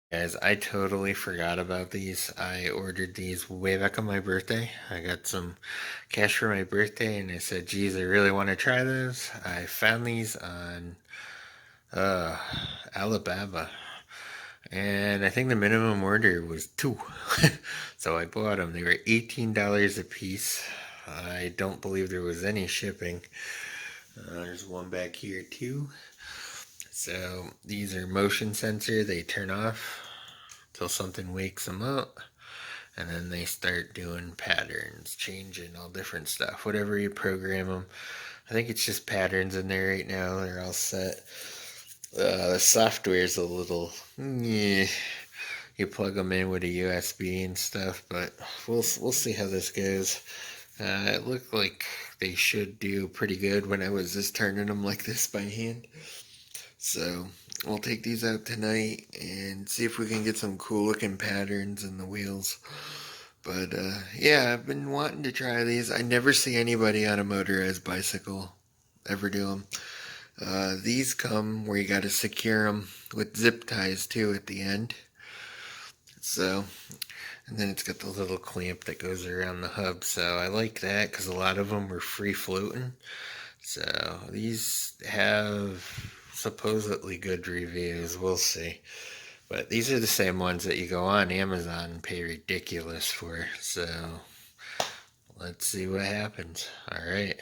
Guys, I totally forgot about these. I ordered these way back on my birthday. I got some cash for my birthday and I said, geez, I really want to try those. I found these on uh, Alibaba and I think the minimum order was two. So I bought them. They were $18 a piece. I don't believe there was any shipping. There's one back here too. So these are motion sensor. They turn off till something wakes them up, and then they start doing patterns, changing all different stuff, whatever you program them. I think it's just patterns in there right now. They're all set. The software is a little, yeah, you plug them in with a USB and stuff, but we'll see how this goes. It looked like they should do pretty good when I was just turning them like this by hand. So we'll take these out tonight and see if we can get some cool looking patterns in the wheels. But yeah, I've been wanting to try these. I never see anybody on a motorized bicycle ever do them. These come where you got to secure them with zip ties too at the end. So, and then it's got the little clamp that goes around the hub. So I like that because a lot of them were free floating. So these have supposedly good reviews. We'll see. But these are the same ones that you go on Amazon and pay ridiculous for. So let's see what happens. All right.